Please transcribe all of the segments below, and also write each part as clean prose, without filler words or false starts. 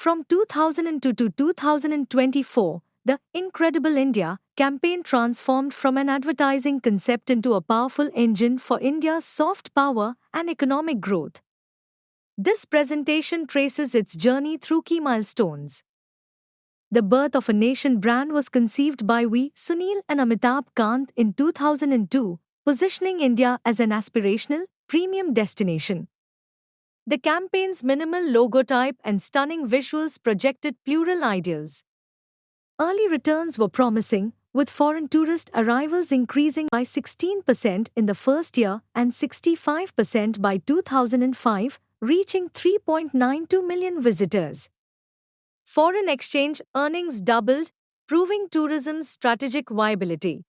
From 2002 to 2024, the Incredible India campaign transformed from an advertising concept into a powerful engine for India's soft power and economic growth. This presentation traces its journey through key milestones. The Birth of a Nation brand was conceived by V. Sunil and Amitabh Kant in 2002, positioning India as an aspirational, premium destination. The campaign's minimal logotype and stunning visuals projected plural ideals. Early returns were promising, with foreign tourist arrivals increasing by 16% in the first year and 65% by 2005, reaching 3.92 million visitors. Foreign exchange earnings doubled, proving tourism's strategic viability.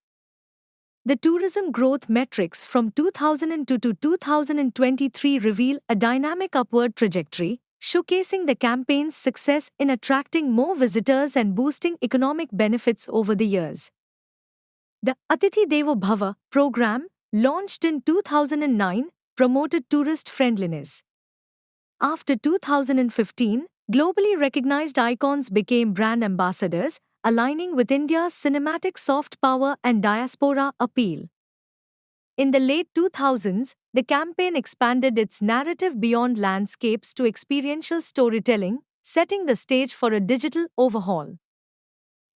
The tourism growth metrics from 2002 to 2023 reveal a dynamic upward trajectory, showcasing the campaign's success in attracting more visitors and boosting economic benefits over the years. The Atithi Devo Bhava program, launched in 2009, promoted tourist friendliness. After 2015, globally recognized icons became brand ambassadors, aligning with India's cinematic soft power and diaspora appeal. In the late 2000s, the campaign expanded its narrative beyond landscapes to experiential storytelling, setting the stage for a digital overhaul.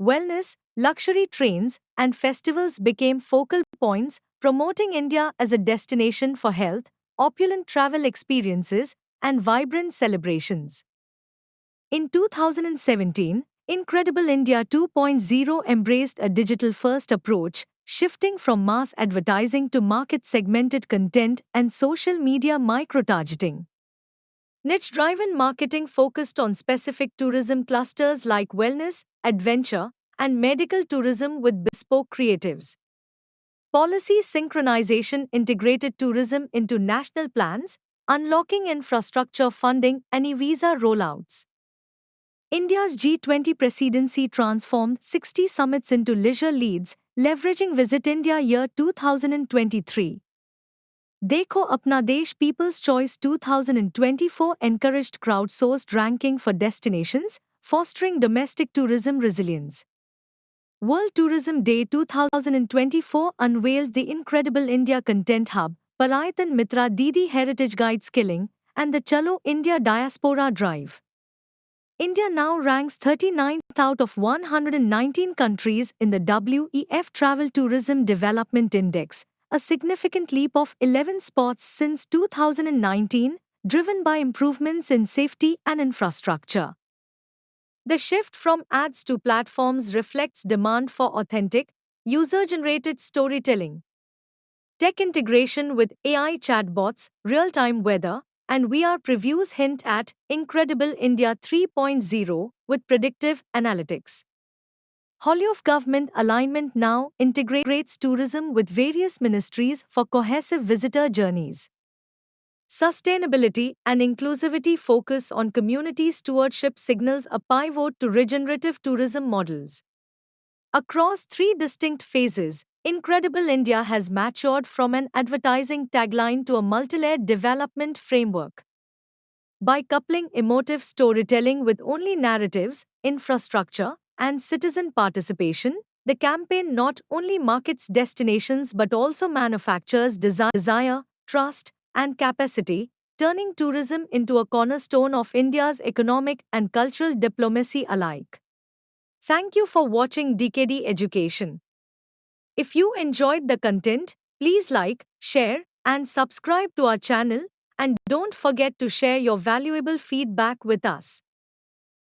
Wellness, luxury trains, and festivals became focal points, promoting India as a destination for health, opulent travel experiences, and vibrant celebrations. In 2017, Incredible India 2.0 embraced a digital-first approach, shifting from mass advertising to market-segmented content and social media micro-targeting. Niche-driven marketing focused on specific tourism clusters like wellness, adventure, and medical tourism with bespoke creatives. Policy synchronization integrated tourism into national plans, unlocking infrastructure funding and e-visa rollouts. India's G20 presidency transformed 60 summits into leisure leads, leveraging Visit India Year 2023. Dekho Apna Desh People's Choice 2024 encouraged crowdsourced ranking for destinations, fostering domestic tourism resilience. World Tourism Day 2024 unveiled the Incredible India Content Hub, Parayatan Mitra Didi Heritage Guide Skilling, and the Chalo India Diaspora Drive. India now ranks 39th out of 119 countries in the WEF Travel Tourism Development Index, a significant leap of 11 spots since 2019, driven by improvements in safety and infrastructure. The shift from ads to platforms reflects demand for authentic, user-generated storytelling. Tech integration with AI chatbots, real-time weather, and VR previews hint at Incredible India 3.0 with predictive analytics. Hollyof government alignment now integrates tourism with various ministries for cohesive visitor journeys. Sustainability and inclusivity focus on community stewardship signals a pivot to regenerative tourism models. Across three distinct phases, Incredible India has matured from an advertising tagline to a multi-layered development framework. By coupling emotive storytelling with only narratives, infrastructure, and citizen participation, the campaign not only markets destinations but also manufactures desire, trust, and capacity, turning tourism into a cornerstone of India's economic and cultural diplomacy alike. Thank you for watching DKD Education. If you enjoyed the content, please like, share, and subscribe to our channel, and don't forget to share your valuable feedback with us.